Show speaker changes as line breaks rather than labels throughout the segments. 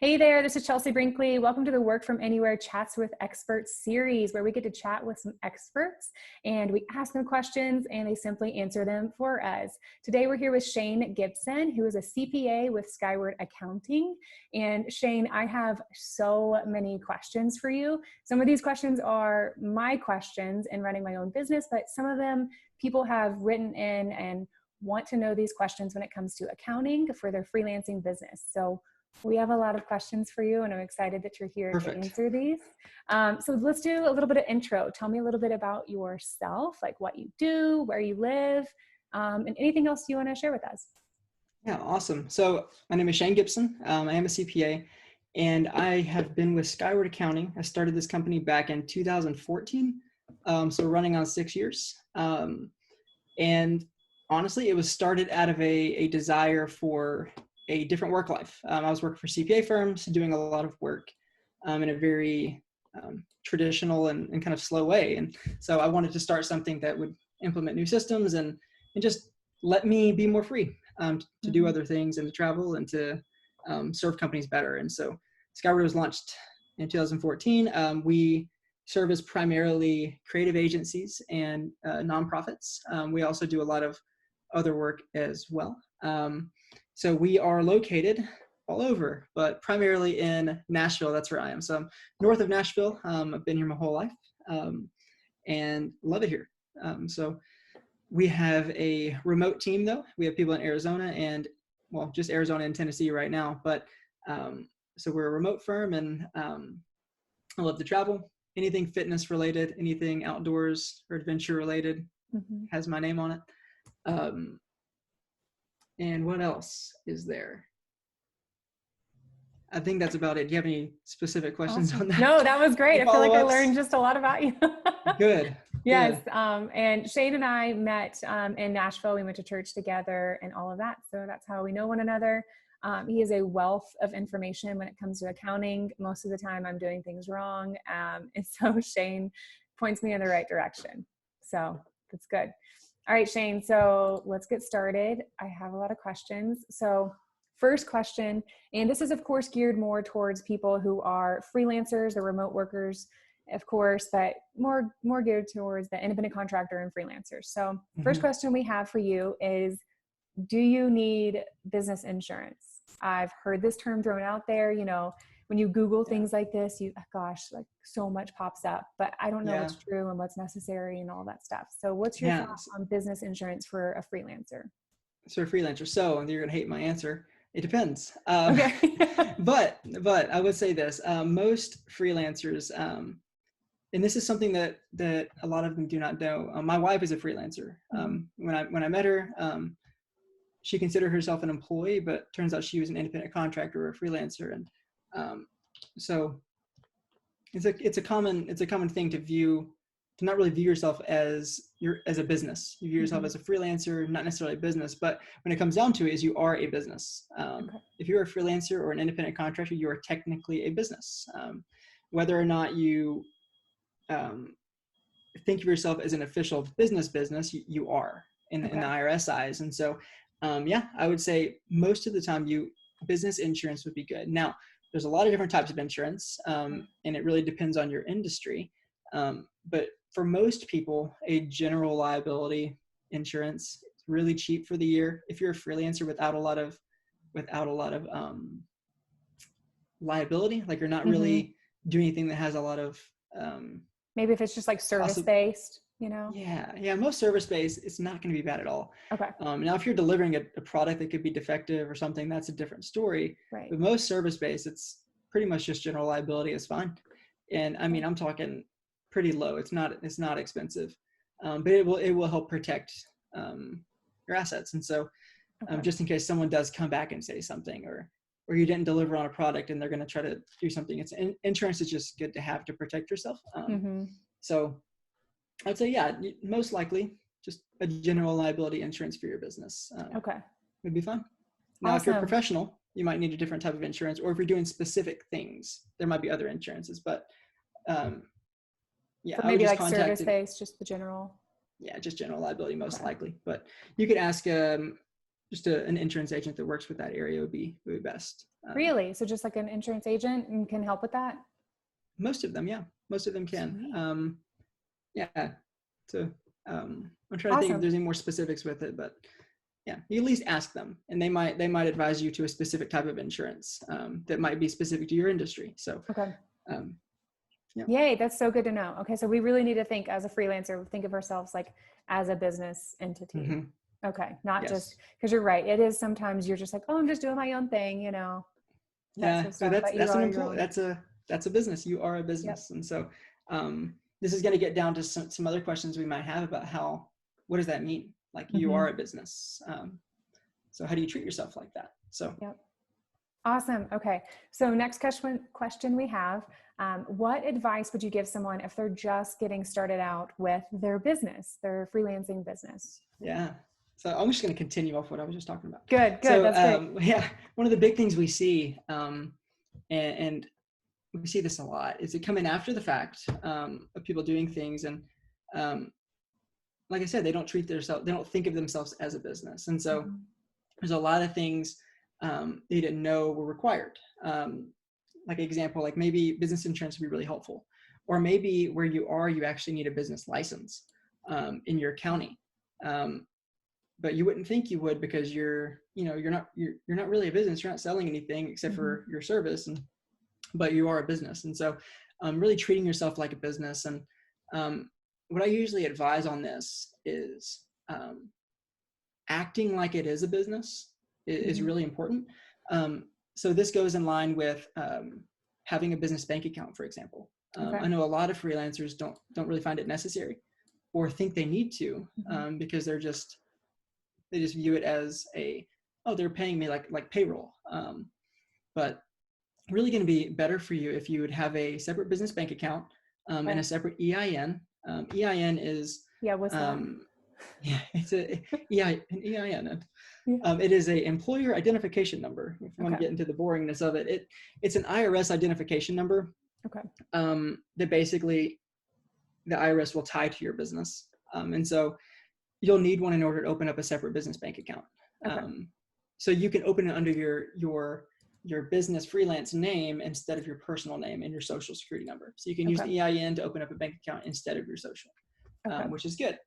Hey there, this is Chelsea Brinkley. Welcome to the Work From Anywhere Chats with Experts series, where we get to chat with some experts and we ask them questions and they simply answer them for us. Today we're here with Shane Gibson, who is a CPA with Skyward Accounting. And Shane, I have so many questions for you. Some of these questions are my questions in running my own business, but some of them people have written in and want to know these questions when it comes to accounting for their freelancing business. So we have a lot of questions for you, and I'm excited that you're here to answer these. So let's do a little bit of intro. Tell me a little bit about yourself, like what you do, where you live, and anything else you want to share with us.
Yeah, awesome. So my name is Shane Gibson. I am a CPA, and I have been with Skyward Accounting. I started this company back in 2014, so running on 6 years. And honestly, it was started out of a desire for a different work life. I was working for CPA firms, doing a lot of work in a very traditional and kind of slow way. And so I wanted to start something that would implement new systems and just let me be more free to do other things and to travel and to serve companies better. And so Skyward was launched in 2014. We service primarily creative agencies and nonprofits. We also do a lot of other work as well. So we are located all over, but primarily in Nashville. That's where I am. So I'm north of Nashville. I've been here my whole life and love it here. So we have a remote team though. We have people in Arizona and, well, just Arizona and Tennessee right now. But so we're a remote firm and I love to travel. Anything fitness related, anything outdoors or adventure related has my name on it. And what else is there? I think that's about it. Do you have any specific questions on that?
No, that was great. I feel like I learned just a lot about you.
Good.
Yes.
Good.
And Shane and I met in Nashville. We went to church together and all of that. So that's how we know one another. He is a wealth of information when it comes to accounting. Most of the time I'm doing things wrong. And so Shane points me in the right direction. So that's good. All right, Shane, so let's get started. I have a lot of questions. So first question, and this is of course geared more towards people who are freelancers or remote workers, of course, but more geared towards the independent contractor and freelancers. So first question we have for you is, do you need business insurance? I've heard this term thrown out there, you know, when you Google things like this, like so much pops up, but I don't know what's true and what's necessary and all that stuff. So what's your thoughts on business insurance for a freelancer?
So a freelancer. So you're going to hate my answer. It depends.
Okay.
but I would say this, most freelancers, and this is something that a lot of them do not know. My wife is a freelancer. When I met her, she considered herself an employee, but turns out she was an independent contractor or a freelancer. And so it's a common thing to not really view yourself as a business. You view yourself as a freelancer, not necessarily a business, but when it comes down to it, is you are a business. If you're a freelancer or an independent contractor, you are technically a business. Whether or not you think of yourself as an official business, you are in the IRS eyes. And so, I would say most of the time business insurance would be good. Now, there's a lot of different types of insurance, and it really depends on your industry. But for most people, a general liability insurance is really cheap for the year. If you're a freelancer without a lot of liability, like you're not really doing anything that has a lot of
maybe if it's just like service based, you know?
Yeah. Most service based, it's not going to be bad at all.
Okay.
Now, if you're delivering a product that could be defective or something, that's a different story.
Right.
But most service based, it's pretty much just general liability is fine. And I mean, I'm talking pretty low. It's not expensive, but it will help protect your assets. And so, just in case someone does come back and say something, or you didn't deliver on a product and they're going to try to do something, insurance is just good to have to protect yourself. So I'd say, most likely just a general liability insurance for your business would be fine. Now, if you're a professional, you might need a different type of insurance, or if you're doing specific things, there might be other insurances, but
so maybe like service-based, just the general.
Yeah, just general liability most likely. But you could ask just an insurance agent that works with that area would be best.
Really? So just like an insurance agent and can help with that?
Most of them, yeah. Most of them can. Yeah. So I'm trying to think if there's any more specifics with it, but yeah, you at least ask them, and they might advise you to a specific type of insurance that might be specific to your industry. So
okay.
Yeah.
Yay, that's so good to know. Okay, so we really need to think as a freelancer, think of ourselves like as a business entity.
Mm-hmm.
Okay, not just because you're right. It is sometimes you're just like, oh, I'm just doing my own thing, you know.
Yeah, so that's an employee. That's a business. You are a business, yep. And so this is going to get down to some other questions we might have about what does that mean? Like you are a business. So how do you treat yourself like that? So.
Yep. Awesome. Okay. So next question we have, what advice would you give someone if they're just getting started out with their business, their freelancing business?
Yeah. So I'm just going to continue off what I was just talking about.
Good. So, that's great.
Yeah, one of the big things we see, and we see this a lot, is it coming after the fact of people doing things, and like I said, they don't think of themselves as a business, and so there's a lot of things they didn't know were required. Like an example, like maybe business insurance would be really helpful, or maybe where you actually need a business license in your county. But you wouldn't think you would because you're not really a business. You're not selling anything except for your service, but you are a business. And so really treating yourself like a business. And what I usually advise on this is acting like it is a business is really important. So this goes in line with having a business bank account, for example. I know a lot of freelancers don't really find it necessary or think they need to because they just view it as they're paying me like payroll. But really going to be better for you if you would have a separate business bank account and a separate EIN. EIN is
what's that?
It's an EIN. It is a employer identification number. If you want to get into the boringness of it, it's an IRS identification number.
Okay.
That basically the IRS will tie to your business, and so you'll need one in order to open up a separate business bank account. So you can open it under your business freelance name instead of your personal name and your social security number. So you can use the EIN to open up a bank account instead of your social, which is good.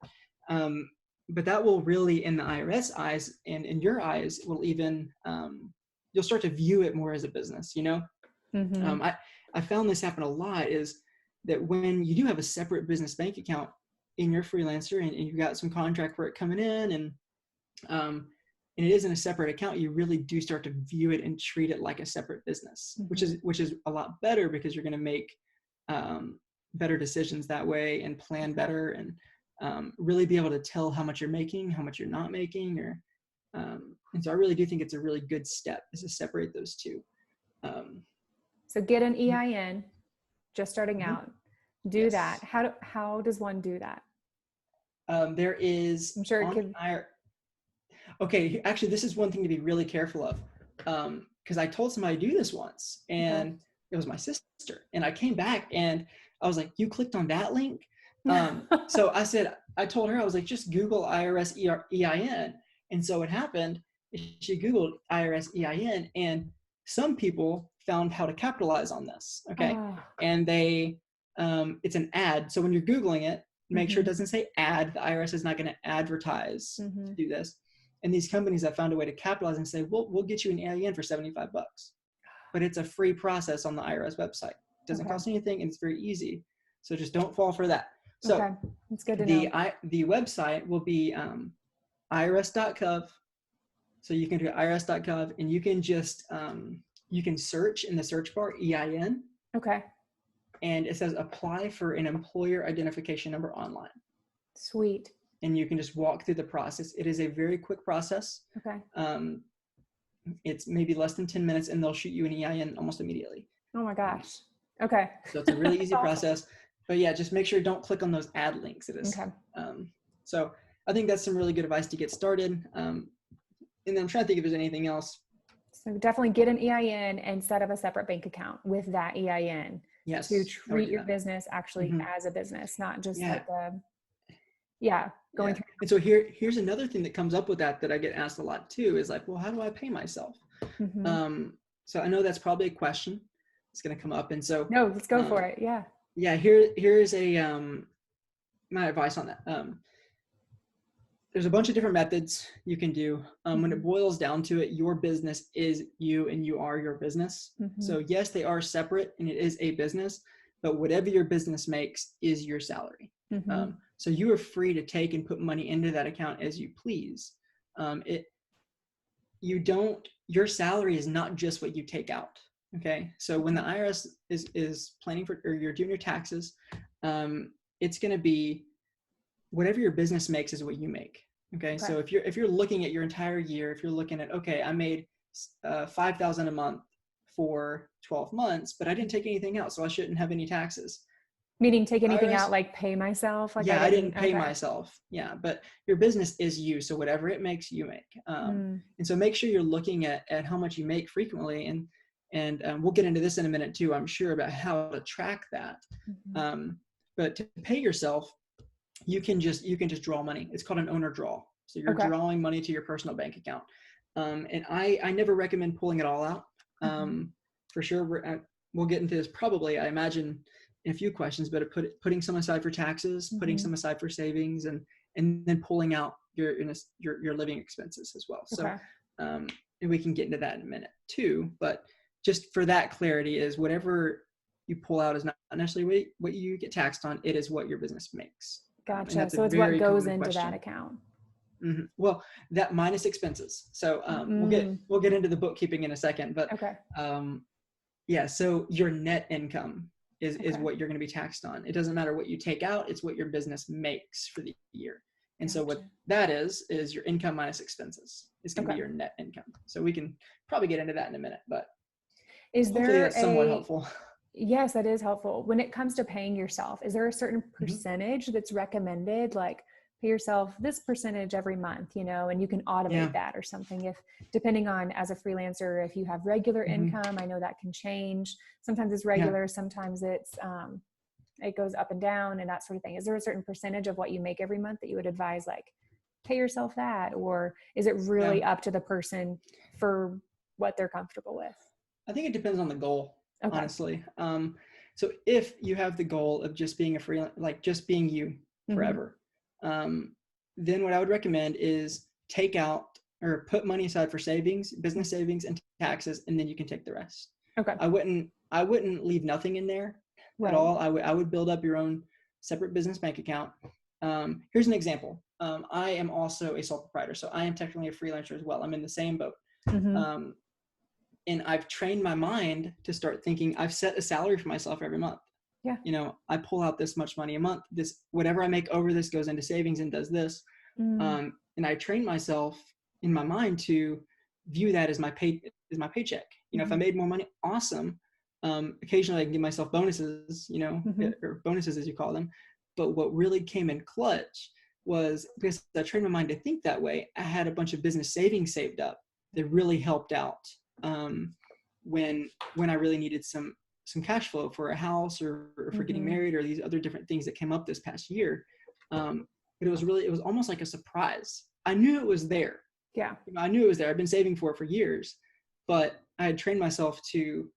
But that will really, in the IRS eyes and in your eyes, will even, you'll start to view it more as a business, I found this happen a lot, is that when you do have a separate business bank account in your freelancer and you've got some contract work coming in and it is in a separate account, you really do start to view it and treat it like a separate business, which is a lot better because you're going to make better decisions that way and plan better and really be able to tell how much you're making, how much you're not making, and so I really do think it's a really good step is to separate those two.
So get an EIN, just starting out, do that. How does one do that?
There is,
I'm sure it could.
Okay, actually, this is one thing to be really careful of, because I told somebody to do this once, and it was my sister, and I came back and I was like, "You clicked on that link?" So I told her, I was like, "Just Google IRS EIN," and so what happened is she Googled IRS EIN, and some people found how to capitalize on this. And they, it's an ad. So when you're Googling it, make sure it doesn't say ad. The IRS is not going to advertise to do this. And these companies have found a way to capitalize and say, we'll get you an EIN for $75, but it's a free process on the IRS website. It doesn't cost anything and it's very easy. So just don't fall for that. So
that's good to know.
The website will be irs.gov. So you can do irs.gov and you can just, you can search in the search bar EIN. And it says apply for an employer identification number online.
Sweet.
And you can just walk through the process. It is a very quick process. It's maybe less than 10 minutes and they'll shoot you an EIN almost immediately.
Oh my gosh.
So it's a really easy process, but yeah, just make sure you don't click on those ad links. It is. So I think that's some really good advice to get started. And then I'm trying to think if there's anything else.
So definitely get an EIN and set up a separate bank account with that EIN to treat your business actually as a business, not just like a Yeah. Going
Yeah. And so here's another thing that comes up with that I get asked a lot too, is like, well, how do I pay myself?
through.
So I know that's probably a question that's going to come up. And so,
No, let's go for it. Yeah.
yeah, here's my advice on that. There's a bunch of different methods you can do. When it boils down to it, your business is you and you are your business. So yes, they are separate and it is a business, but whatever your business makes is your salary. So you are free to take and put money into that account as you please. Your salary is not just what you take out. Okay. So when the IRS is planning for, or you're doing your taxes, it's going to be whatever your business makes is what you make. Okay. So if you're looking at your entire year, if you're looking at, okay, I made $5,000 a month for 12 months, but I didn't take anything out, so I shouldn't have any taxes.
Meaning take anything out, like pay myself? Like
I didn't pay myself. Yeah. But your business is you. So whatever it makes, you make. And so make sure you're looking at how much you make frequently. And we'll get into this in a minute too, I'm sure, about how to track that. But to pay yourself, you can just draw money. It's called an owner draw. So you're drawing money to your personal bank account. And I never recommend pulling it all out. For sure, we'll get into this probably, I imagine, in a few questions, but putting some aside for taxes, putting some aside for savings, and then pulling out your living expenses as well. So, and we can get into that in a minute too. But just for that clarity, is whatever you pull out is not necessarily what you get taxed on. It is what your business makes.
Gotcha. So it's what goes into that account.
Well, that minus expenses. So we'll get into the bookkeeping in a second, but yeah. So your net income is what you're going to be taxed on. It doesn't matter what you take out; it's what your business makes for the year. And so what that is your income minus expenses. It's going to be your net income. So we can probably get into that in a minute, but hopefully that's somewhat helpful.
Yes, that is helpful. When it comes to paying yourself, is there a certain percentage that's recommended? Like pay yourself this percentage every month, and you can automate that or something. If depending on, as a freelancer, if you have regular income, I know that can change. Sometimes it's regular, sometimes it's, it goes up and down and that sort of thing. Is there a certain percentage of what you make every month that you would advise, like pay yourself that, or is it really up to the person for what they're comfortable with?
I think it depends on the goal. Honestly. So if you have the goal of just being a freelance, like just being you forever, then what I would recommend is take out or put money aside for savings, business savings, and taxes, and then you can take the rest. I wouldn't leave nothing in there at all. I would build up your own separate business bank account. Here's an example. I am also a sole proprietor, so I am technically a freelancer as well. I'm in the same boat. And I've trained my mind to start thinking, I've set a salary for myself every month. I pull out this much money a month. This, whatever I make over this goes into savings and does this. And I train myself in my mind to view that as my paycheck. If I made more money, awesome. Occasionally I can give myself bonuses, or bonuses as you call them. But what really came in clutch was, because I trained my mind to think that way, I had a bunch of business savings saved up that really helped out. When I really needed some cash flow for a house or for getting married or these other different things that came up this past year. But it was almost like a surprise. I knew it was there. I knew it was there. I've been saving for it for years, but I had trained myself to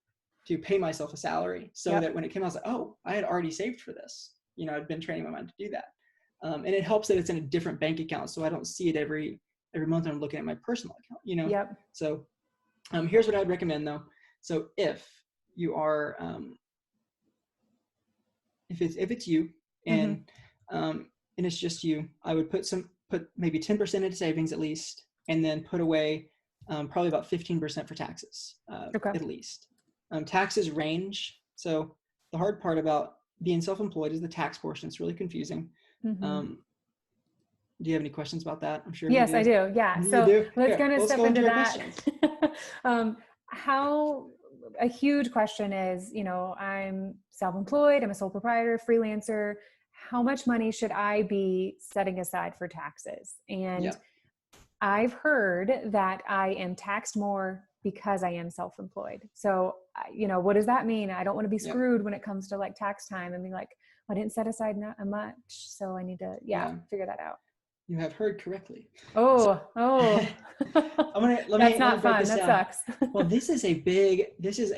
pay myself a salary so that when it came out, I was like, oh, I had already saved for this. I'd been training my mind to do that. And it helps that it's in a different bank account. So I don't see it every month. I'm looking at my personal account, So here's what I'd recommend though. So if you are, if it's you and it's just you, I would put maybe 10% into savings at least, and then put away probably about 15% for taxes at least. Taxes range. So the hard part about being self-employed is the tax portion. It's really confusing. Do you have any questions about that? I'm sure.
Yes, I do. Yeah. So let's kind of step into that. How a huge question is, I'm self-employed, I'm a sole proprietor, freelancer. How much money should I be setting aside for taxes? And I've heard that I am taxed more because I am self-employed. So, what does that mean? I don't want to be screwed when it comes to like tax time and be like, I didn't set aside not much. So I need to, figure that out.
You have heard correctly.
Oh,
Let
that's
me
not
break
fun.
this
That
down.
sucks.
Well, this is a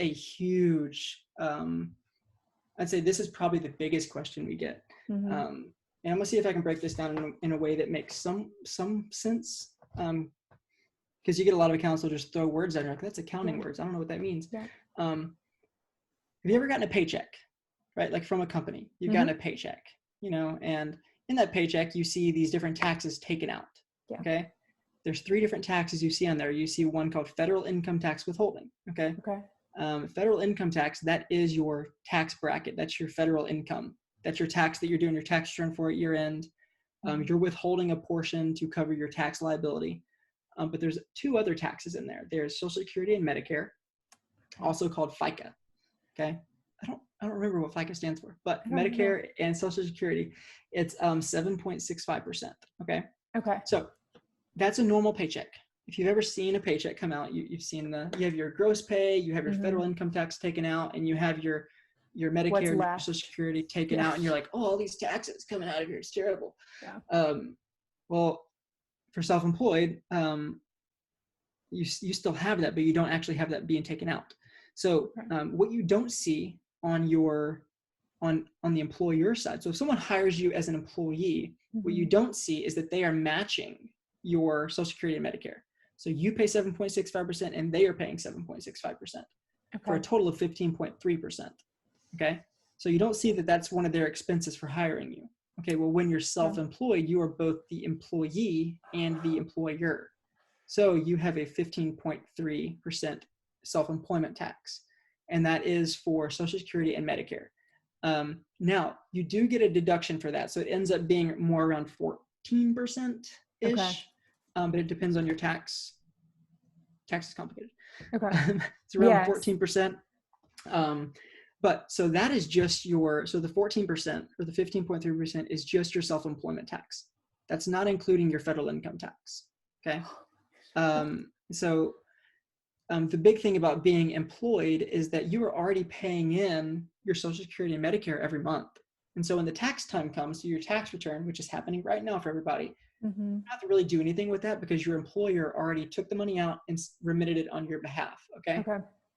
huge, I'd say this is probably the biggest question we get.
Mm-hmm.
And I'm gonna see if I can break this down in a way that makes some sense. Because you get a lot of accountants will just throw words out there like, that's accounting words. I don't know what that means.
Yeah.
Have you ever gotten a paycheck, right? Like from a company, you've gotten a paycheck, and in that paycheck, you see these different taxes taken out.
Yeah.
Okay. There's 3 different taxes you see on there. You see one called federal income tax withholding. Okay. Federal income tax, that is your tax bracket. That's your federal income. That's your tax that you're doing your tax return for at year end. You're withholding a portion to cover your tax liability. But there's 2 other taxes in there. There's Social Security and Medicare, also called FICA. Okay. I don't remember what FICA stands for, but Medicare and Social Security, it's 7.65%. Okay.
Okay.
So that's a normal paycheck. If you've ever seen a paycheck come out, you've seen you have your gross pay, you have your federal income tax taken out, and you have your Medicare and your Social Security taken out, and you're like, oh, all these taxes coming out of here, it's terrible. Yeah. Well, for self-employed, you still have that, but you don't actually have that being taken out. So what you don't see on the employer side. So if someone hires you as an employee, what you don't see is that they are matching your Social Security and Medicare. So you pay 7.65% and they are paying 7.65% for a total of 15.3%. Okay. So you don't see that that's one of their expenses for hiring you. Okay. Well, when you're self-employed, you are both the employee and the employer. So you have a 15.3% self-employment tax, and that is for Social Security and Medicare. Now, you do get a deduction for that. So it ends up being more around 14%-ish, but it depends on your tax. Tax is complicated. It's around 14%. But so that is just the 14% or the 15.3% is just your self-employment tax. That's not including your federal income tax. Okay. The big thing about being employed is that you are already paying in your Social Security and Medicare every month. And so when the tax time comes to your tax return, which is happening right now for everybody, you don't have to really do anything with that because your employer already took the money out and remitted it on your behalf. Okay.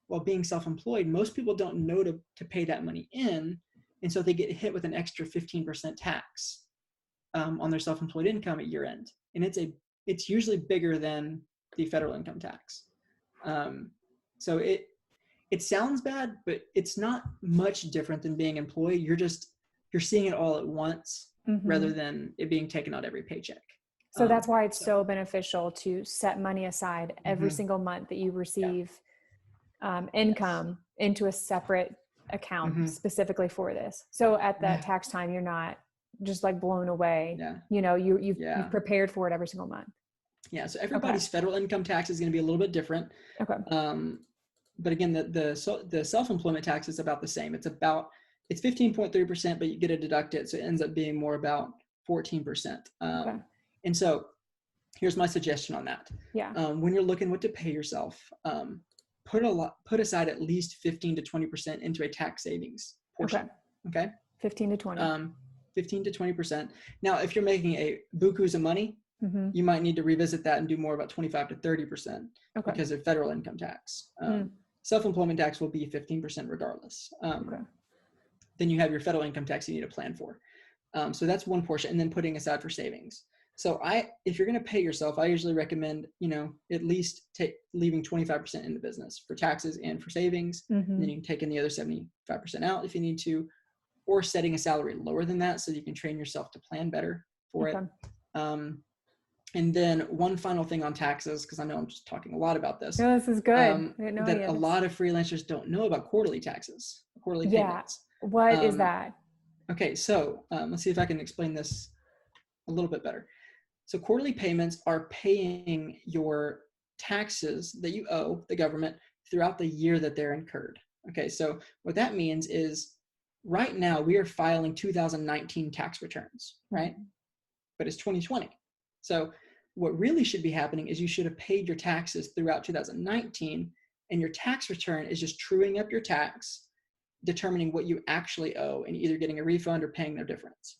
Well, being self-employed, most people don't know to pay that money in. And so they get hit with an extra 15% tax on their self-employed income at year end. And it's usually bigger than the federal income tax. So it sounds bad, but it's not much different than being employed. You're seeing it all at once rather than it being taken out every paycheck.
So that's why it's so beneficial to set money aside every single month that you receive income into a separate account specifically for this. So at that tax time, you're not just like blown away. You've prepared for it every single month. Yeah. So everybody's federal income tax is going to be a little bit different. But again, the self-employment tax is about the same. It's 15.3%, but you get to deduct it. So it ends up being more about 14%. And so here's my suggestion on that. When you're looking what to pay yourself, put aside at least 15 to 20% into a tax savings portion. 15 to 20%. Now, if you're making a bukus of money, you might need to revisit that and do more about 25 to 30% because of federal income tax. Self-employment tax will be 15% regardless. Then you have your federal income tax you need to plan for. So that's one portion, and then putting aside for savings. So if you're going to pay yourself, I usually recommend, at least leaving 25% in the business for taxes and for savings. And then you can take in the other 75% out if you need to, or setting a salary lower than that so you can train yourself to plan better for it. And then one final thing on taxes, because I know I'm just talking a lot about this. No, this is good.
That a lot of freelancers don't know about quarterly taxes, quarterly payments.
What is that?
Okay, so let's see if I can explain this a little bit better. So quarterly payments are paying your taxes that you owe the government throughout the year that they're incurred. Okay, so what that means is right now we are filing 2019 tax returns, right? But it's 2020. So what really should be happening is you should have paid your taxes throughout 2019, and your tax return is just truing up your tax determining what you actually owe and either getting a refund or paying their difference.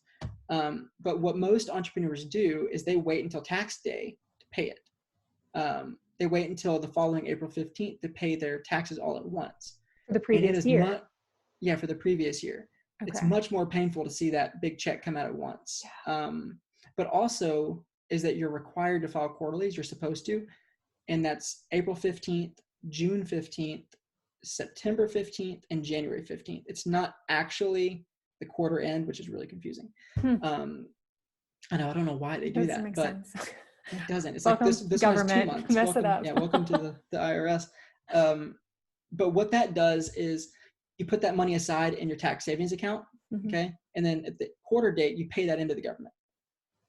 But what most entrepreneurs do is they wait until tax day to pay it. They wait until the following April 15th to pay their taxes all at once.
For the previous year.
For the previous year.
Okay.
It's much more painful to see that big check come out at once. But also is that you're required to file quarterlies. You're supposed to. And that's April 15th, June 15th, September 15th, and January 15th. It's not actually the quarter end, which is really confusing. I don't know why they do that, but sense. It doesn't. It's
welcome,
like this
government.
One is 2 months.
Mess
welcome,
it up.
Welcome to the IRS. But what that does is you put that money aside in your tax savings account, okay? And then at the quarter date, you pay that into the government.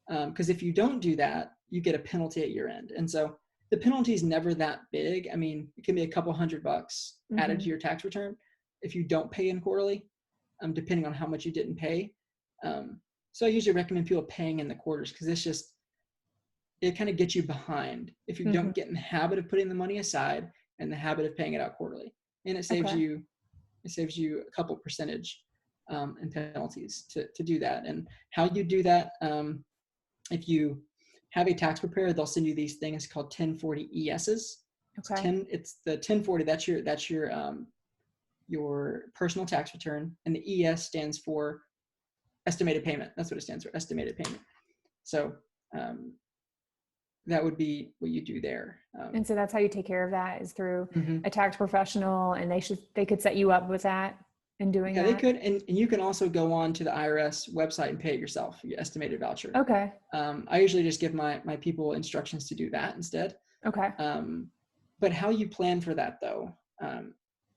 Because if you don't do that, you get a penalty at your end. And so the penalty is never that big. I mean, it can be a couple $100 added to your tax return if you don't pay in quarterly, depending on how much you didn't pay. So I usually recommend people paying in the quarters because it kind of gets you behind if you don't get in the habit of putting the money aside and the habit of paying it out quarterly. And it saves you a couple percentage in penalties to do that. And how you do that, if you have a tax preparer, they'll send you these things called 1040 ESs.
Okay.
It's the 1040. That's your personal tax return, and the ES stands for estimated payment. That's what it stands for, estimated payment. So that would be what you do there.
And so that's how you take care of that is through a tax professional, and they could set you up with that and doing that.
Yeah, they could. And you can also go on to the IRS website and pay it yourself, your estimated voucher.
Okay.
I usually just give my people instructions to do that instead.
Okay.
But how you plan for that though?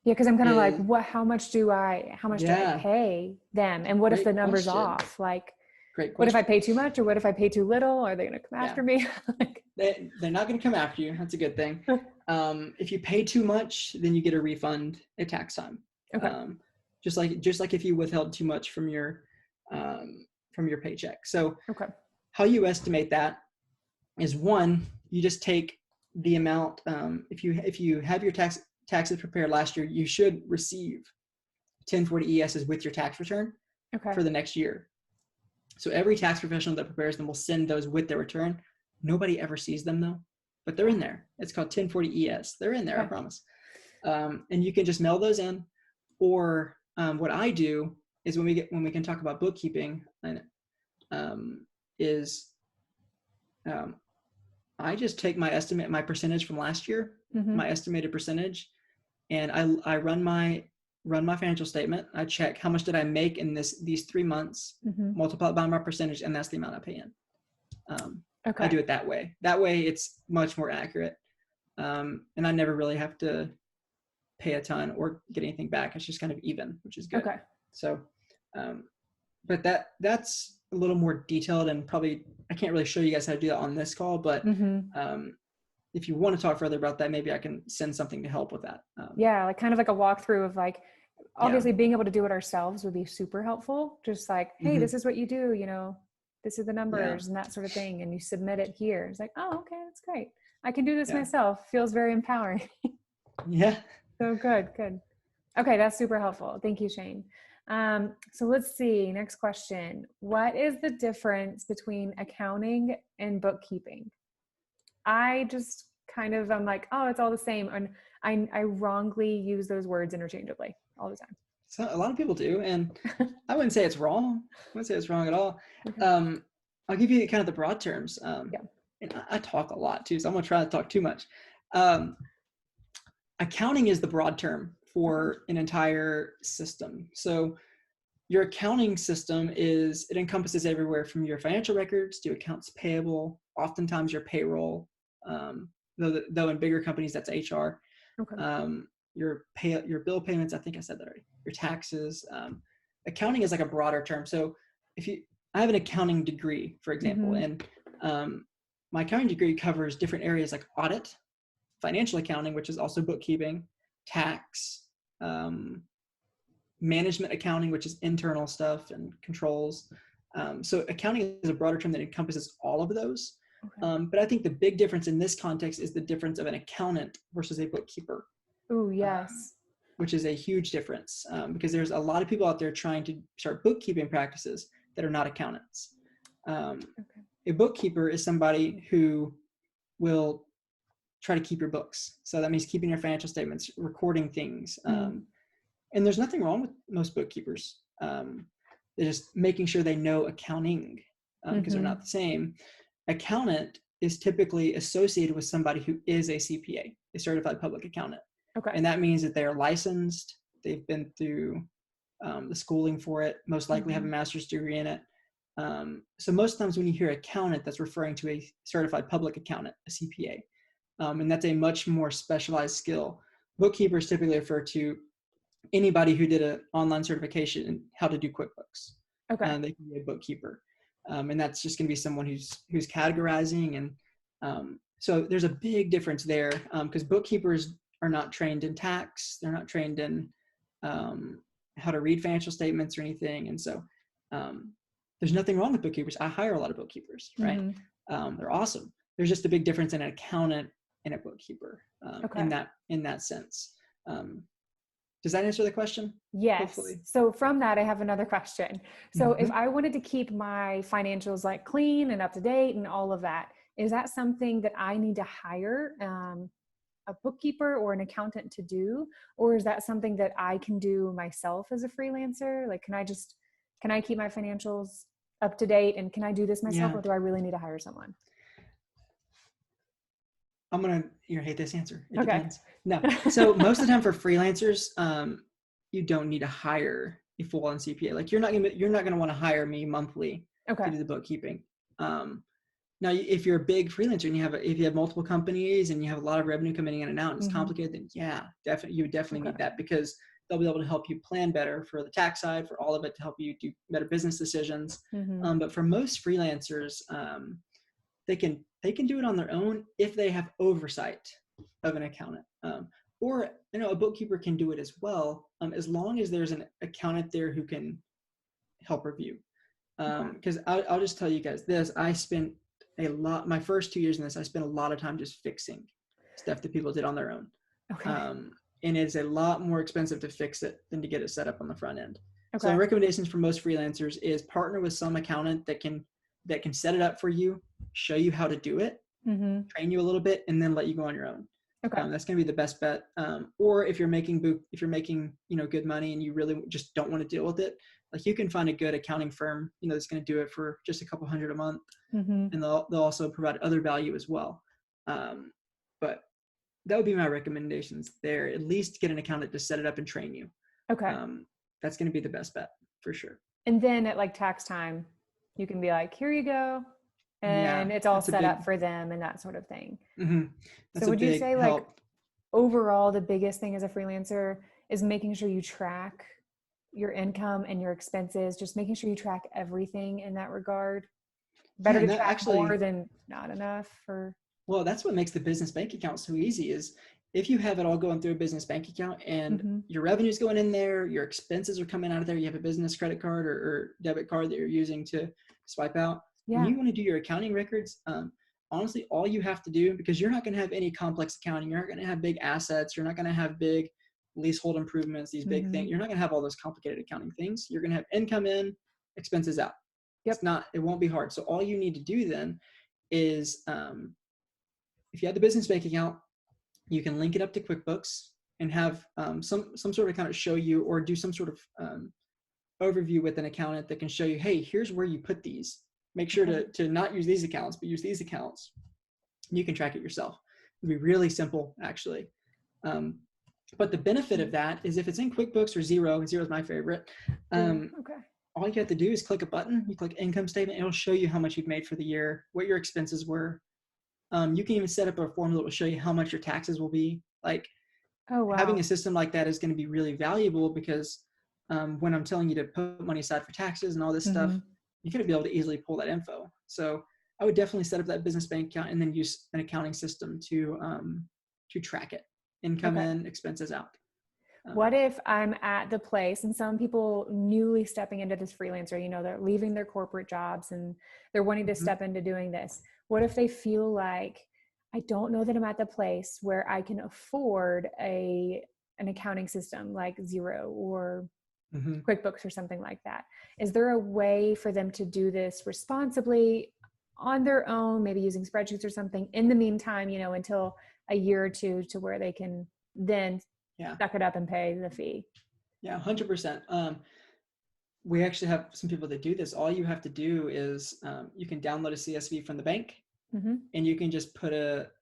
Because I'm kind of like, how much do I pay them? And what if the number's off? Like,
great question.
What if I pay too much, or what if I pay too little? Are they going to come after me?
They're not going to come after you. That's a good thing. If you pay too much, then you get a refund at tax time.
Okay.
Just like if you withheld too much from your paycheck. So how you estimate that is, one, you just take the amount. If you have your taxes prepared last year, you should receive 1040 ESs with your tax return for the next year. So every tax professional that prepares them will send those with their return. Nobody ever sees them though, but they're in there. It's called 1040 ES. They're in there, I promise. And you can just mail those in, or what I do is when we can talk about bookkeeping, I just take my percentage from last year, my estimated percentage, and I run my financial statement. I check how much did I make in these 3 months, multiply it by my percentage, and that's the amount I pay in. I do it that way. That way it's much more accurate. And I never really have to pay a ton or get anything back. It's just kind of even, which is good. Okay. So, but that's a little more detailed, and probably I can't really show you guys how to do that on this call, but if you want to talk further about that, maybe I can send something to help with that.
Like kind of like a walkthrough of like, obviously being able to do it ourselves would be super helpful. Just like, hey, this is what you do, this is the numbers and that sort of thing. And you submit it here. It's like, oh, okay, that's great. I can do this myself. Feels very empowering.
Yeah.
So good. Okay. That's super helpful. Thank you, Shane. So let's see, next question. What is the difference between accounting and bookkeeping? I just I'm like, oh, it's all the same. And I wrongly use those words interchangeably all the time.
So a lot of people do. And I wouldn't say it's wrong. I wouldn't say it's wrong at all. I'll give you kind of the broad terms. And I talk a lot too, so I'm going to try to talk too much. Accounting is the broad term for an entire system. So your accounting system it encompasses everywhere from your financial records to accounts payable, oftentimes your payroll, though in bigger companies that's HR. Your bill payments, I think I said that already. Your taxes. Accounting is like a broader term. So I have an accounting degree, for example, and my accounting degree covers different areas like audit, financial accounting, which is also bookkeeping, tax, management accounting, which is internal stuff and controls. So accounting is a broader term that encompasses all of those. But I think the big difference in this context is the difference of an accountant versus a bookkeeper.
Oh, yes.
which is a huge difference because there's a lot of people out there trying to start bookkeeping practices that are not accountants.
Okay.
A bookkeeper is somebody who will try to keep your books. So that means keeping your financial statements, recording things. And there's nothing wrong with most bookkeepers. They're just making sure they know accounting because they're not the same. Accountant is typically associated with somebody who is a CPA, a certified public accountant.
Okay.
And that means that they are licensed. They've been through the schooling for it, most likely have a master's degree in it. So most times when you hear accountant, that's referring to a certified public accountant, a CPA. And that's a much more specialized skill. Bookkeepers typically refer to anybody who did an online certification in how to do QuickBooks.
Okay.
They can be a bookkeeper. And that's just going to be someone who's categorizing. And so there's a big difference there because bookkeepers are not trained in tax. They're not trained in how to read financial statements or anything. And so there's nothing wrong with bookkeepers. I hire a lot of bookkeepers, right? They're awesome. There's just a big difference in an accountant and a bookkeeper in that sense. Does that answer the question?
Yes.
Hopefully.
So from that, I have another question. So if I wanted to keep my financials like clean and up to date and all of that, is that something that I need to hire a bookkeeper or an accountant to do? Or is that something that I can do myself as a freelancer? Like, can I keep my financials up to date and can I do this myself or do I really need to hire someone?
You're gonna hate this answer. It depends. No. So most of the time for freelancers, you don't need to hire a full-on CPA. Like you're not gonna want to hire me monthly to do the bookkeeping. Now, if you're a big freelancer and if you have multiple companies and you have a lot of revenue coming in and out, and it's complicated, then you would definitely need that because they'll be able to help you plan better for the tax side, for all of it, to help you do better business decisions. But for most freelancers, they can do it on their own if they have oversight of an accountant. Or a bookkeeper can do it as well, as long as there's an accountant there who can help review. Because I'll just tell you guys this: I spent my first 2 years in this, I spent a lot of time just fixing stuff that people did on their own. And it's a lot more expensive to fix it than to get it set up on the front end. So my recommendations for most freelancers is partner with some accountant that can set it up for you, show you how to do it, train you a little bit, and then let you go on your own. That's going to be the best bet. Or if you're making good money and you really just don't want to deal with it, like you can find a good accounting firm, that's going to do it for just a couple $100 a month, and they'll also provide other value as well. But that would be my recommendations there. At least get an accountant to set it up and train you. That's going to be the best bet for sure.
And then at like tax time, you can be like, here you go. And it's all set up for them and that sort of thing. So would you say like overall, the biggest thing as a freelancer is making sure you track your income and your expenses, just making sure you track everything in that regard? Better to track more than not enough? Well,
that's what makes the business bank account so easy is if you have it all going through a business bank account and your revenue's going in there, your expenses are coming out of there, you have a business credit card or debit card that you're using to swipe out. When you want to do your accounting records, honestly, all you have to do, because you're not going to have any complex accounting, you're not going to have big assets, you're not going to have big leasehold improvements, these big things. You're not going to have all those complicated accounting things. You're going to have income in, expenses out. It won't be hard. So all you need to do then is, if you have the business bank account, you can link it up to QuickBooks and have some sort of account show you, or do some sort of overview with an accountant that can show you, hey, here's where you put these. Make sure to not use these accounts, but use these accounts. You can track it yourself. It'll be really simple, actually. But the benefit of that is if it's in QuickBooks or Xero is my favorite. All you have to do is click a button. You click income statement. It'll show you how much you've made for the year, what your expenses were. You can even set up a formula that will show you how much your taxes will be. Like, having a system like that is going to be really valuable because when I'm telling you to put money aside for taxes and all this stuff, you're going to be able to easily pull that info. So I would definitely set up that business bank account and then use an accounting system to track it, income in, expenses out.
What if I'm at the place, and some people newly stepping into this freelancer, they're leaving their corporate jobs and they're wanting to step into doing this. What if they feel like, I don't know that I'm at the place where I can afford a an accounting system like Xero or
Mhm.
QuickBooks or something like that. Is there a way for them to do this responsibly on their own, maybe using spreadsheets or something in the meantime, until a year or two, to where they can then
Yeah.
suck it up and pay the fee?
Yeah, 100%. We actually have some people that do this. All you have to do is you can download a CSV from the bank, and you can just put a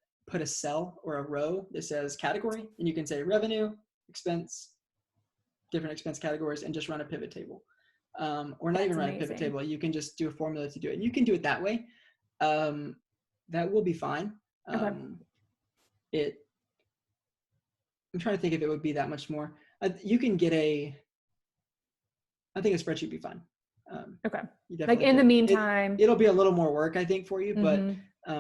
cell or a row that says category, and you can say revenue, expense, different expense categories, and just run a pivot table. Or not even run a pivot table. You can just do a formula to do it. And you can do it that way. That will be fine. I'm trying to think if it would be that much more. You can get I think a spreadsheet would be fine.
Okay. Like in the meantime,
it'll be a little more work, I think, for you, but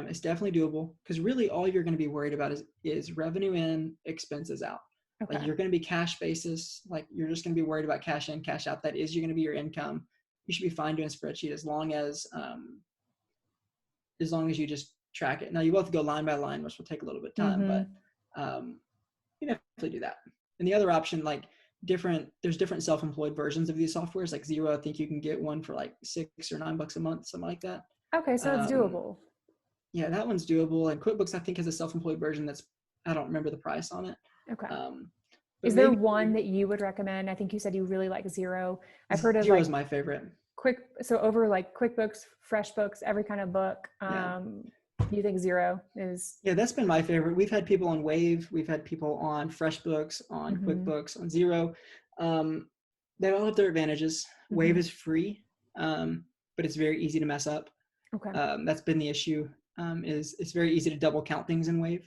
it's definitely doable, because really all you're going to be worried about is revenue in, expenses out.
Okay.
Like, you're going to be cash basis. Like, you're just going to be worried about cash in, cash out. That is, you're going to be your income. You should be fine doing a spreadsheet as long as you just track it. Now, you will have to go line by line, which will take a little bit of time, but you can definitely do that. And the other option, like there's different self-employed versions of these softwares. Like Xero, I think you can get one for like $6 or $9 a month, something like that.
Okay, so it's doable.
Yeah, that one's doable. And QuickBooks, I think, has a self-employed version I don't remember the price on it.
Okay. Is there one that you would recommend? I think you said you really like Xero. I've heard of
Xero's my favorite.
So over like QuickBooks, FreshBooks, every kind of book. You think Xero is?
Yeah, that's been my favorite. We've had people on Wave. We've had people on FreshBooks, on QuickBooks, on Xero. They all have their advantages. Wave is free, but it's very easy to mess up.
Okay.
That's been the issue. Is it's very easy to double count things in Wave.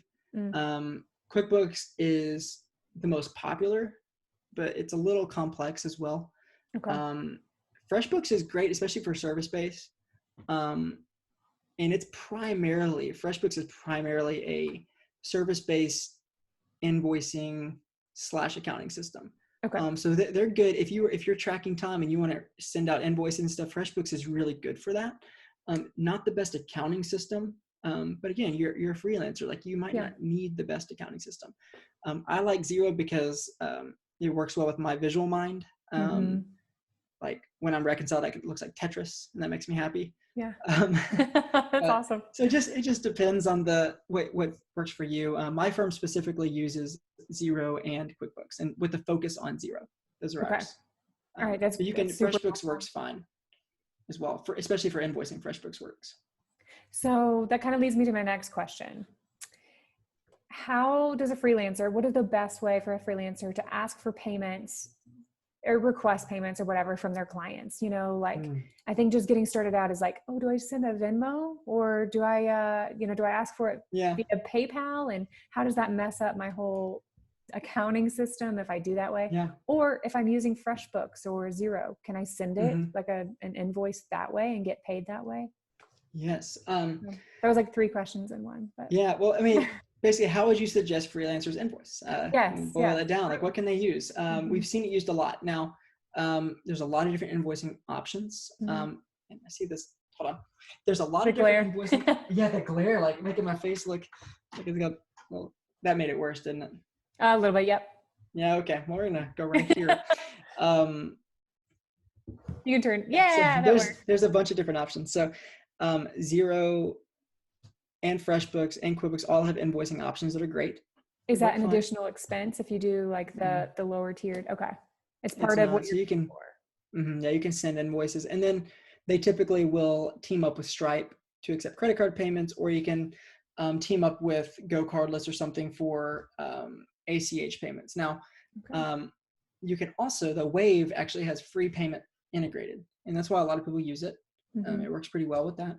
QuickBooks is the most popular, but it's a little complex as well.
Okay.
FreshBooks is great, especially for service-based. And FreshBooks is primarily a service-based invoicing / accounting system.
Okay.
So they're good if you're tracking time and you want to send out invoices and stuff. FreshBooks is really good for that. Not the best accounting system, but again, you're a freelancer. Like, you might not need the best accounting system. I like Xero because it works well with my visual mind. Like, when I'm reconciled, it looks like Tetris, and that makes me happy.
Yeah. That's awesome.
So it just depends on what works for you. My firm specifically uses Xero and QuickBooks, and with the focus on Xero. Those are ours.
All right.
FreshBooks works fine as well, especially for invoicing. FreshBooks works.
So that kind of leads me to my next question. What is the best way for a freelancer to ask for payments or request payments or whatever from their clients? I think just getting started out is like, oh, do I send a Venmo, or do I ask for it via PayPal? And how does that mess up my whole accounting system if I do that way?
Yeah.
Or if I'm using FreshBooks or Xero, can I send it like an invoice that way and get paid that way?
Yes.
That was like 3 questions in one. But.
Yeah. Well, I mean, basically, how would you suggest freelancers invoice? Boil that down. Like, what can they use? We've seen it used a lot. Now, there's a lot of different invoicing options. And I see this. Hold on. There's a lot of different invoicing. Yeah, the glare, like, making my face look like it's got. Well, that made it worse, didn't it?
A little bit. Yep.
Yeah. Okay. Well, we're gonna go right here.
You can turn. Yeah.
So there's a bunch of different options. So, Xero and FreshBooks and QuickBooks all have invoicing options that are great.
Is that an additional expense if you do like the lower tiered? Okay. It's part of what you're paying for.
Yeah, you can send invoices, and then they typically will team up with Stripe to accept credit card payments, or you can team up with Go Cardless or something for ACH payments. Now, you can also, the Wave actually has free payment integrated, and that's why a lot of people use it. It works pretty well with that.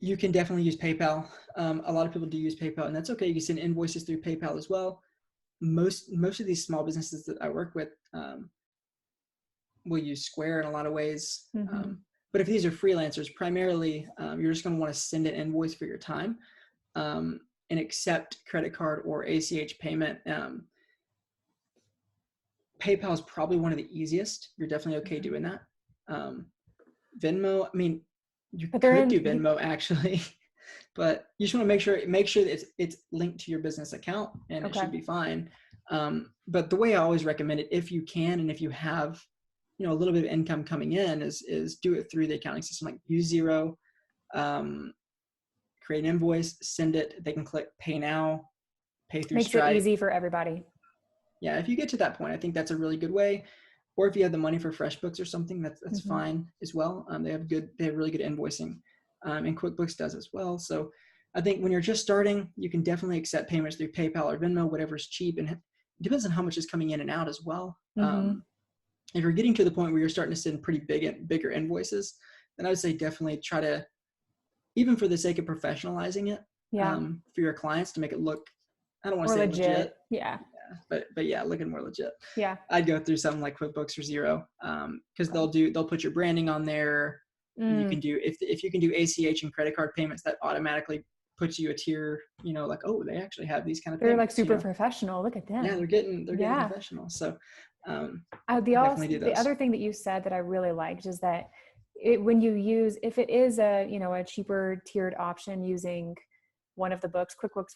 You can definitely use PayPal. A lot of people do use PayPal, and that's okay. You can send invoices through PayPal as well. Most of these small businesses that I work with will use Square in a lot of ways. But if these are freelancers, primarily, you're just going to want to send an invoice for your time and accept credit card or ACH payment. PayPal is probably one of the easiest. You're definitely okay doing that. Venmo, I mean, you could do Venmo actually. but you just want to make sure that it's linked to your business account, and it should be fine. But the way I always recommend it, if you can, and if you have, a little bit of income coming in, is do it through the accounting system, like use Xero, create an invoice, send it. They can click pay now, pay through Stripe.
Makes it easy for everybody.
Yeah, if you get to that point, I think that's a really good way. Or if you have the money for FreshBooks or something, that's fine as well. They have really good invoicing, and QuickBooks does as well. So I think when you're just starting, you can definitely accept payments through PayPal or Venmo, whatever's cheap, and it depends on how much is coming in and out as well. If you're getting to the point where you're starting to send pretty bigger invoices, then I would say definitely try to, even for the sake of professionalizing it, for your clients, to make it look, I don't want to say legit.
Yeah.
But yeah, looking more legit.
Yeah.
I'd go through something like QuickBooks or Xero, because they'll put your branding on there. You can do, if you can do ACH and credit card payments, that automatically puts you a tier, like, oh, they actually have these kind of payments.
They're like super professional. Look at them.
Yeah, they're getting professional. So
the other thing that you said that I really liked is that when you use, if it is a cheaper tiered option using one of the books, QuickBooks,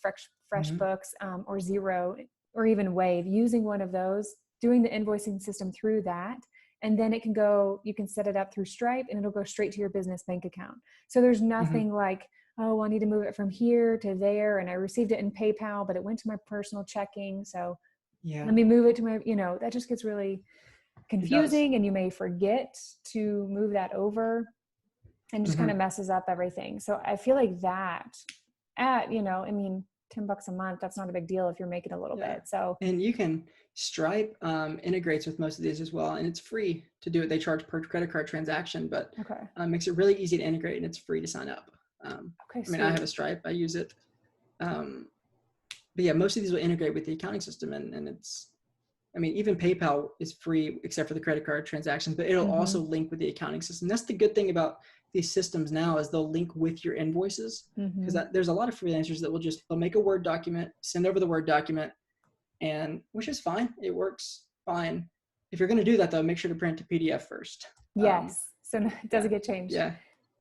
FreshBooks, or Xero, or even Wave, using one of those, doing the invoicing system through that, and then you can set it up through Stripe and it'll go straight to your business bank account. So there's nothing like, oh, I need to move it from here to there, and I received it in PayPal, but it went to my personal checking. So let me move it to my, that just gets really confusing, and you may forget to move that over, and just kind of messes up everything. So I feel like that $10 a month, that's not a big deal if you're making a little bit. So, and
you can, Stripe integrates with most of these as well, and it's free to do it. They charge per credit card transaction, but makes it really easy to integrate, and it's free to sign up. I have a Stripe, I use it. But yeah, most of these will integrate with the accounting system, and it's, even PayPal is free except for the credit card transactions, but it'll also link with the accounting system. That's the good thing about these systems now, is they'll link with your invoices, because there's a lot of freelancers that they'll make a Word document, send over the Word document, and which is fine. It works fine. If you're going to do that though, make sure to print to PDF first.
Yes. So it doesn't get changed.
Yeah.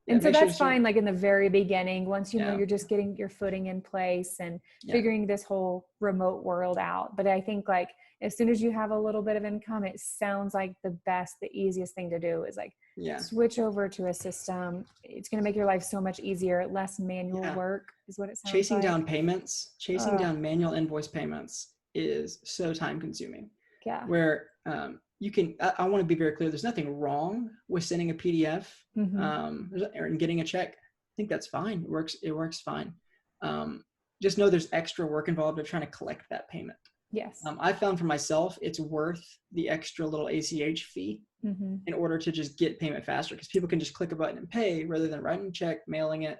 And so that's fine. Like in the very beginning, once you're just getting your footing in place and figuring this whole remote world out. But I think like as soon as you have a little bit of income, it sounds like the easiest thing to do is like switch over to a system. It's going to make your life so much easier. Less manual work is what it sounds
Chasing
like.
down payments, down manual invoice payments is so time consuming.
Yeah.
Where you can, I want to be very clear, there's nothing wrong with sending a PDF and getting a check. I think that's fine. It works fine. Just know there's extra work involved of trying to collect that payment.
Yes.
I found for myself, it's worth the extra little ACH fee in order to just get payment faster, because people can just click a button and pay rather than writing a check, mailing it.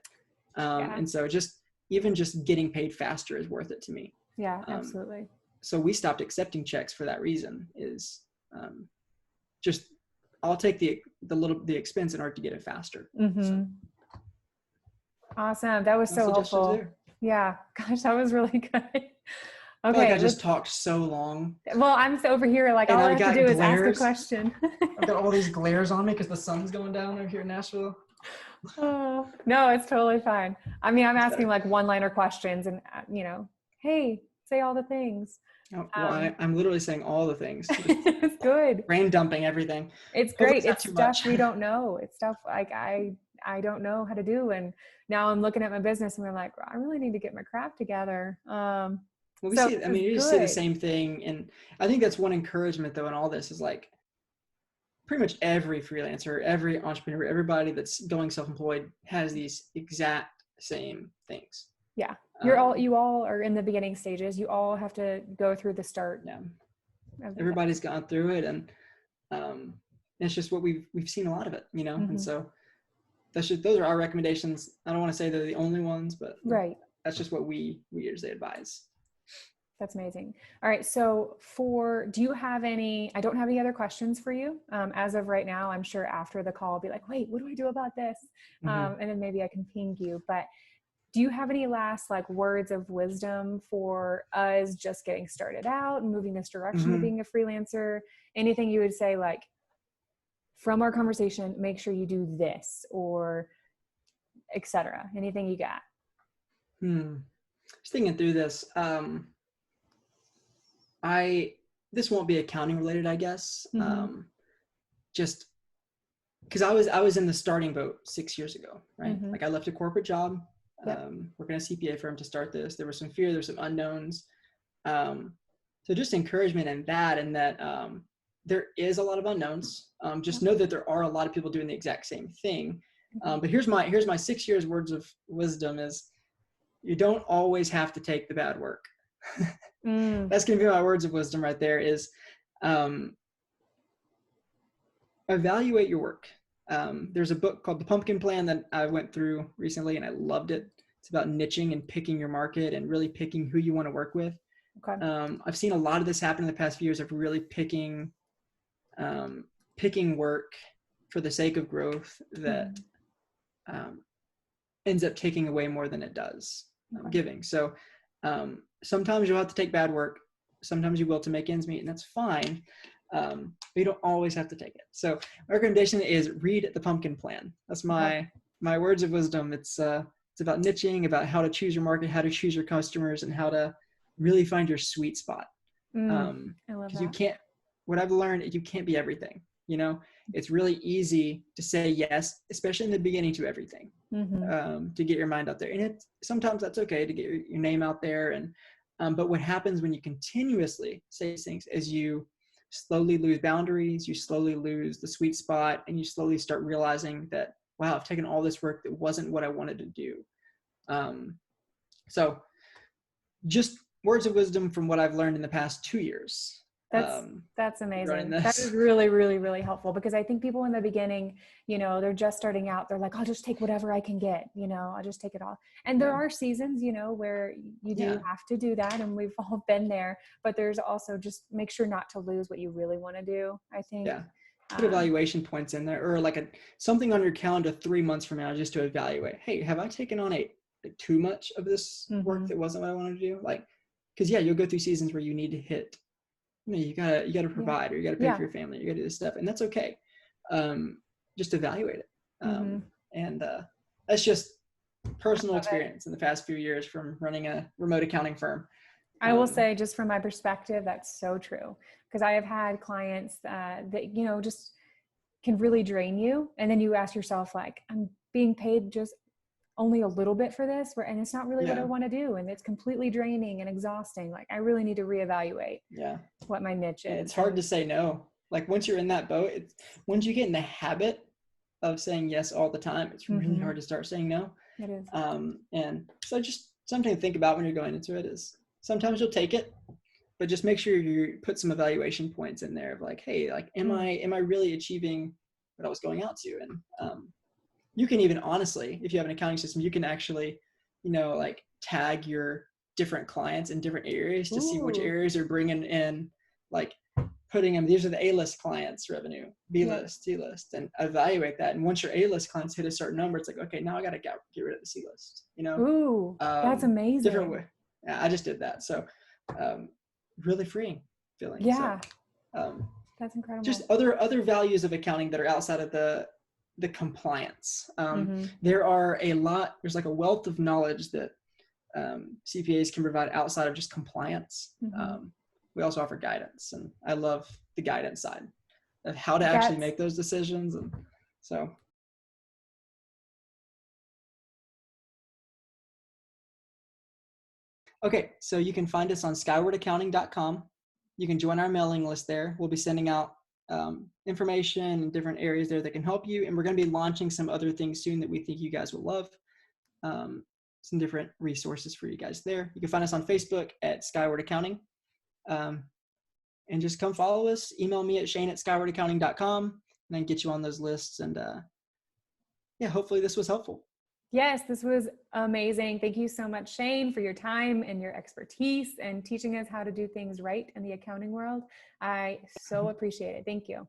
And so just getting paid faster is worth it to me.
Yeah, absolutely.
So we stopped accepting checks for that reason, is I'll take the expense in order to get it faster. So.
Awesome. That was so helpful.
There.
Yeah. Gosh, that was really good.
Okay. I just talked so long.
Well, I'm over here like all I have to do is ask a question.
I've got all these glares on me because the sun's going down over here in Nashville.
Oh, no, it's totally fine. I'm asking like one-liner questions and, hey, say all the things.
I'm literally saying all the things.
It's good.
Brain dumping everything.
It's great. It's stuff we don't know. It's stuff like I don't know how to do. And now I'm looking at my business and I'm like, I really need to get my crap together.
You just say the same thing. And I think that's one encouragement though in all this is like pretty much every freelancer, every entrepreneur, everybody that's going self-employed has these exact same things.
Yeah. You all are in the beginning stages. You all have to go through the start.
Yeah. Everybody's gone through it, and it's just what we've seen a lot of it, and so those are our recommendations. I don't want to say they're the only ones, but that's just what we usually advise.
That's amazing. All right. So do you have any, I don't have any other questions for you. As of right now, I'm sure after the call I'll be like, wait, what do I do about this? And then maybe I can ping you, but do you have any last words of wisdom for us just getting started out and moving this direction of being a freelancer? Anything you would say from our conversation, make sure you do this or etc. Anything you got?
Just thinking through this. This won't be accounting related, I guess. Just because I was in the starting boat 6 years ago, right? Like I left a corporate job, working at a CPA firm to start this. There was some fear, there were some unknowns. So just encouragement in that, and that there is a lot of unknowns. Just know that there are a lot of people doing the exact same thing. But here's my 6 years words of wisdom is you don't always have to take the bad work. That's going to be my words of wisdom right there is evaluate your work. There's a book called The Pumpkin Plan that I went through recently and I loved it. It's about niching and picking your market and really picking who you want to work with. Okay. I've seen a lot of this happen in the past few years of really picking work for the sake of growth that ends up taking away more than it does giving. So sometimes you'll have to take bad work. Sometimes you will to make ends meet, and that's fine. But you don't always have to take it. So my recommendation is read The Pumpkin Plan. That's my words of wisdom. It's about niching, about how to choose your market, how to choose your customers, and how to really find your sweet spot.
I love
because
that.
what I've learned, you can't be everything. It's really easy to say yes, especially in the beginning, to everything, to get your mind out there. And sometimes that's okay to get your name out there. But what happens when you continuously say these things is you slowly lose boundaries, you slowly lose the sweet spot, and you slowly start realizing that, wow, I've taken all this work that wasn't what I wanted to do. So just words of wisdom from what I've learned in the past 2 years.
That's amazing. That is really, really, really helpful, because I think people in the beginning, they're just starting out. They're like, I'll just take whatever I can get, I'll just take it all. And there are seasons, where you do have to do that. And we've all been there, but there's also just make sure not to lose what you really want to do, I think.
Yeah. Put evaluation points in there, or like something on your calendar 3 months from now, just to evaluate, hey, have I taken on too much of this work that wasn't what I wanted to do? Because you'll go through seasons where you need to hit, you gotta provide, or you gotta pay for your family, you gotta do this stuff, and that's okay. Just evaluate it. And that's just personal experience in the past few years from running a remote accounting firm.
I will say, just from my perspective, that's so true, because I have had clients that just can really drain you, and then you ask yourself, like, I'm being paid just only a little bit for this, and it's not really what I want to do, and it's completely draining and exhausting. Like, I really need to reevaluate what my niche is.
And it's hard to say no. Like, once you're in that boat, once you get in the habit of saying yes all the time, it's really hard to start saying no.
It is.
And so just something to think about when you're going into it is sometimes you'll take it, but just make sure you put some evaluation points in there of like, hey, like, am I really achieving what I was going out to? And you can even, honestly, if you have an accounting system, you can actually, like, tag your different clients in different areas to see which areas are bringing in, like, putting them, these are the A-list clients revenue, B-list, C-list, and evaluate that. And once your A-list clients hit a certain number, it's like, okay, now I got to get rid of the C-list,
Ooh, that's amazing.
Different way. Yeah, I just did that. So really freeing feeling.
Yeah.
So,
that's incredible.
Just other values of accounting that are outside of the compliance. There's like a wealth of knowledge that CPAs can provide outside of just compliance. We also offer guidance, and I love the guidance side of how to actually make those decisions. And so. Okay, so you can find us on skywardaccounting.com. You can join our mailing list there. We'll be sending out information in different areas there that can help you. And we're going to be launching some other things soon that we think you guys will love. Some different resources for you guys there. You can find us on Facebook at Skyward Accounting. And just come follow us. Email me at shane@skywardaccounting.com, and I can get you on those lists. And hopefully this was helpful.
Yes, this was amazing. Thank you so much, Shane, for your time and your expertise and teaching us how to do things right in the accounting world. I so appreciate it. Thank you.